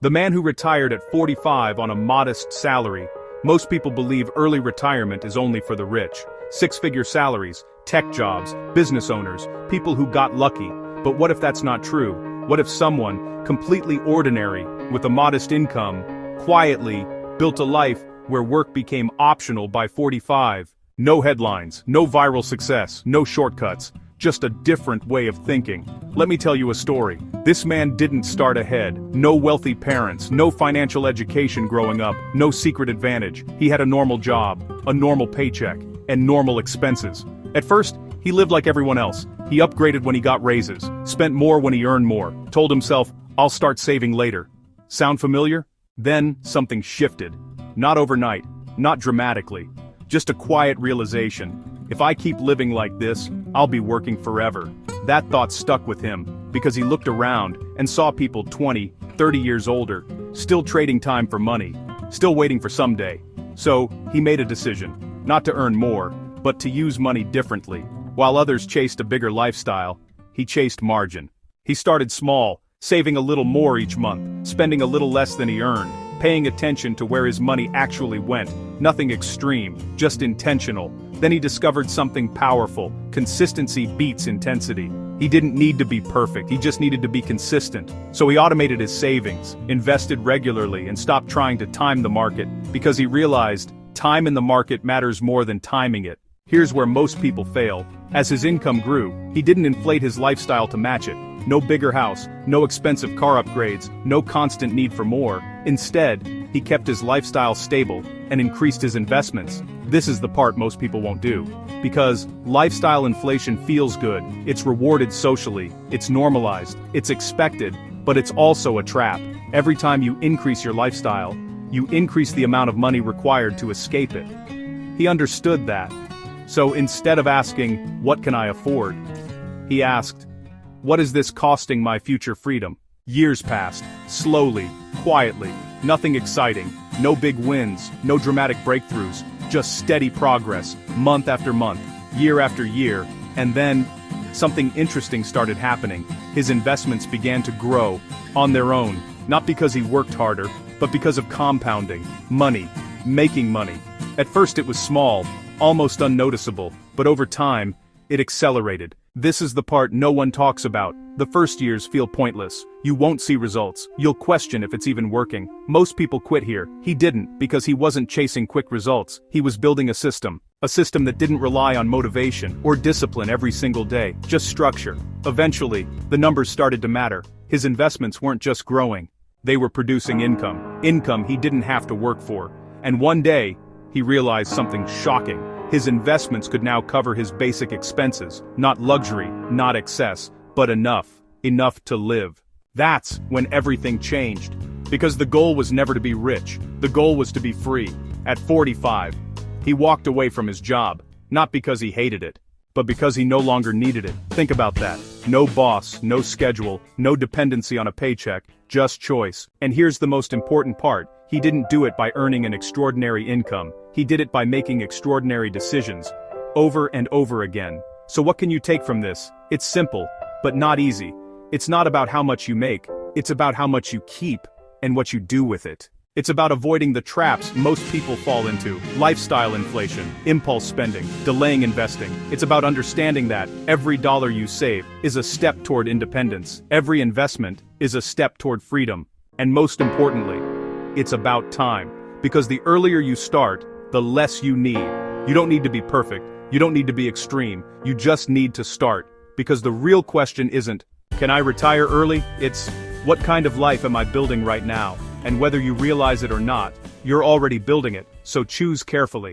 The man who retired at 45 on a modest salary. Most people believe early retirement is only for the rich. Six-figure salaries, tech jobs, business owners, people who got lucky. But what if that's not true? What if someone, completely ordinary, with a modest income, quietly built a life where work became optional by 45? No headlines, no viral success, no shortcuts, just a different way of thinking. Let me tell you a story. This man didn't start ahead. No wealthy parents, no financial education growing up, no secret advantage. He had a normal job, a normal paycheck, and normal expenses. At first, he lived like everyone else. He upgraded when he got raises, spent more when he earned more, told himself, "I'll start saving later." Sound familiar? Then, something shifted. Not overnight, not dramatically. Just a quiet realization. If I keep living like this, I'll be working forever. That thought stuck with him, because he looked around and saw people 20, 30 years older, still trading time for money, still waiting for someday. So, he made a decision, not to earn more, but to use money differently. While others chased a bigger lifestyle, he chased margin. He started small, saving a little more each month, spending a little less than he earned, paying attention to where his money actually went. Nothing extreme, just intentional. Then he discovered something powerful. Consistency beats intensity. He didn't need to be perfect, he just needed to be consistent. So he automated his savings, invested regularly, and stopped trying to time the market, because he realized time in the market matters more than timing it. Here's where most people fail. As his income grew, he didn't inflate his lifestyle to match it. No bigger house, no expensive car upgrades, no constant need for more. Instead, he kept his lifestyle stable and increased his investments. This is the part most people won't do. Because lifestyle inflation feels good, it's rewarded socially, it's normalized, it's expected, but it's also a trap. Every time you increase your lifestyle, you increase the amount of money required to escape it. He understood that. So instead of asking, "What can I afford?" he asked, "What is this costing my future freedom?" Years passed, slowly, quietly, nothing exciting, no big wins, no dramatic breakthroughs, just steady progress, month after month, year after year, and then, something interesting started happening. His investments began to grow, on their own, not because he worked harder, but because of compounding, money, making money. At first it was small, almost unnoticeable, but over time, it accelerated. This is the part no one talks about. The first years feel pointless. You won't see results. You'll question if it's even working. Most people quit here. He didn't, because he wasn't chasing quick results. He was building a system that didn't rely on motivation or discipline every single day, just structure. Eventually, the numbers started to matter. His investments weren't just growing. They were producing income he didn't have to work for. And one day, he realized something shocking. His investments could now cover his basic expenses, not luxury, not excess, but enough to live. That's when everything changed. Because the goal was never to be rich, the goal was to be free. At 45, he walked away from his job, not because he hated it, but because he no longer needed it. Think about that. No boss, no schedule, no dependency on a paycheck, just choice. And here's the most important part. He didn't do it by earning an extraordinary income. He did it by making extraordinary decisions, over and over again. So what can you take from this? It's simple, but not easy. It's not about how much you make, it's about how much you keep, and what you do with it. It's about avoiding the traps most people fall into: lifestyle inflation, impulse spending, delaying investing. It's about understanding that every dollar you save is a step toward independence. Every investment is a step toward freedom. And most importantly, it's about time. Because the earlier you start, the less you need. You don't need to be perfect. You don't need to be extreme. You just need to start. Because the real question isn't, can I retire early? It's, what kind of life am I building right now? And whether you realize it or not, you're already building it, so choose carefully.